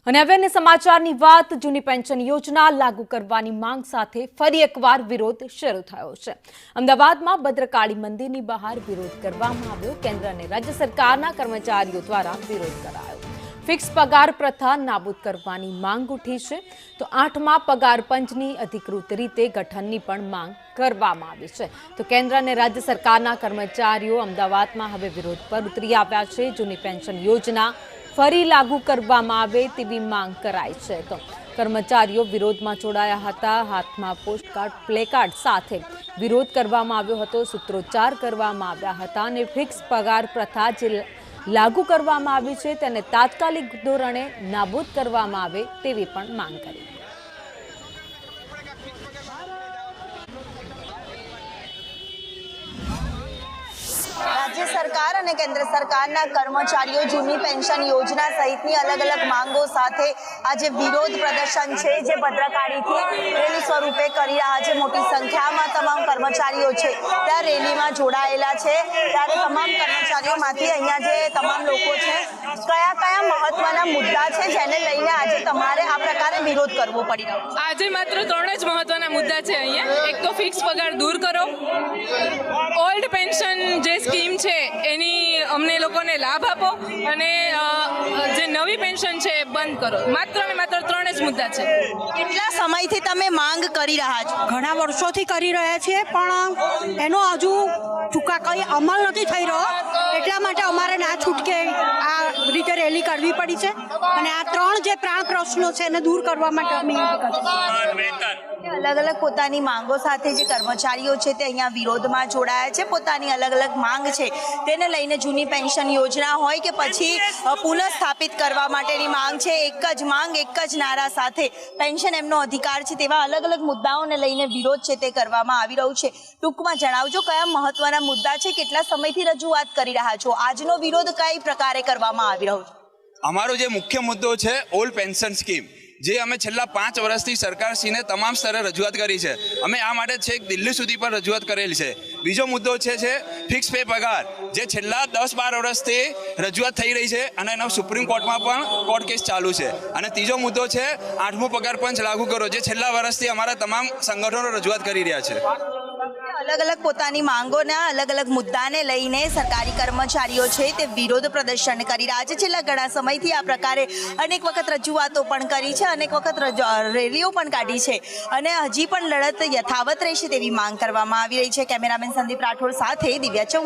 અને હવે અન્ય સમાચારની વાત જૂની પેન્શન યોજના લાગુ કરવાની માંગ સાથે ફરી એકવાર વિરોધ શરૂ થયો છે। અમદાવાદમાં ભદ્રકાળી મંદિરની બહાર વિરોધ કરવામાં આવ્યો। કેન્દ્ર અને રાજ્ય સરકારના કર્મચારીઓ દ્વારા વિરોધ કરાયો। ફિક્સ પગાર પ્રથા નાબૂદ કરવાની માંગ ઉઠી છે તો 8મા પગાર પંચની અધિકૃત રીતે ગઠનની પણ માંગ કરવામાં આવી છે। તો કેન્દ્ર અને રાજ્ય સરકારના કર્મચારીઓ અમદાવાદમાં હવે વિરોધ પર ઉતરી આવ્યા છે। જૂની પેન્શન યોજના ફરી લાગુ કરવામાં આવે તેવી માંગ કરાઈ છે। તો કર્મચારીઓ વિરોધમાં જોડાયા હતા। હાથમાં પોસ્ટકાર્ડ પ્લેકાર્ડ સાથે વિરોધ કરવામાં આવ્યો હતો। સૂત્રોચ્ચાર કરવામાં આવ્યા હતા અને ફિક્સ પગાર પ્રથા જે લાગુ કરવામાં આવી છે તેને તાત્કાલિક ધોરણે નાબૂદ કરવામાં આવે તેવી પણ માંગ કરી। राज्य सरकार और केंद्र सरकारना कर्मचारीओ जूनी पेन्शन योजना सहितनी अलग अलग मांगों साथे आज विरोध प्रदर्शन छे जे भद्रकाळीथी रेली स्वरूपे करी रह्या छे। मोटी संख्यामां तमाम कर्मचारीओ छे त्या रेलीमां जोडायेला छे। त्यारे तमाम कर्मचारीओमांथी अहींया जे तमाम लोको छे कया कया महत्वना मुद्दा छे जेने लईने आजे तमारे आ प्रकारे विरोध करवो पड़ी रह्यो छे? આજે માત્ર ત્રણ જ મહત્વના મુદ્દા છે અહીંયા। એક તો ફિક્સ પગાર દૂર કરો, ઓલ્ડ પેન્શન જે સ્કીમ છે એની અમને લોકોને લાભ આપો અને જે નવી પેન્શન છે એ બંધ કરો। માત્ર ને માત્ર ત્રણ જ મુદ્દા છે। કેટલા સમયથી તમે માંગ કરી રહ્યા છો? ઘણા વર્ષોથી કરી રહ્યા છીએ પણ એનો હજુ કઈ અમલ નથી થઈ રહ્યો। એટલા માટે અમારે ના છૂટકે આ રીતે રેલી કરવી પડી છે અને આ ત્રણ જે પ્રાણ પ્રશ્નો છે એને દૂર કરવા માટે અમે अलग अलग पोतानी मांगो साथे जे कर्मचारीओ छे ते अहींया विरोधमां जोडाया छे। पोतानी अलग अलग मांग छे तेने लईने जूनी पेन्शन योजना होय के पछी पुनर्स्थापित करवा माटेनी मांग छे। एक ज मांग एक ज नारा साथे पेन्शन एमनो अधिकार छे तेवा अलग अलग मुद्दाओने लईने विरोध छे ते करवामां आवी रह्यो छे। टूंकमां जणावजो कया महत्वना मुद्दा छे, केटला समयथी रजूआत करी रह्या छो, आजनो विरोध कई प्रकारे करवामां आवी रह्यो छे? अमारो जे मुख्य मुद्दो छे ओल्ड पेन्शन स्कीम जे अमे छेल्ला 5 वर्षथी सरकारश्रीने तमाम स्तरे रजूआत करी छे। अमे आ माटे छेक दिल्ही सुधी पर रजूआत करेल छे। बीजो मुद्दो छे फिक्स पे पगार जे छेल्ला 10-12 वर्षथी रजूआत थई रही छे अने एनो सुप्रीम कोर्टमां पण कोर्ट केस चालू छे। अने तीजो मुद्दो छे 8मो पगार पंच लागू करो जे छेल्ला वर्षथी अमारा तमाम संगठनो रजूआत करी रह्या छे। अलग अलग पोतानी मांगोना अलग अलग मुद्दाने लईने सरकारी कर्मचारीओ छे ते विरोध प्रदर्शन करी रह्या छे। छेल्ला घणा समयथी आ प्रकारे अनेक वखत रजूआतो पण करी छे, अनेक वखत रेलीओ पण काढी छे अने हजी पण लड़त यथावत रहेशे तेवी मांग करवामां आवी रही छे। केमेरामेन संदीप राठोड साथे दिव्या चौहान।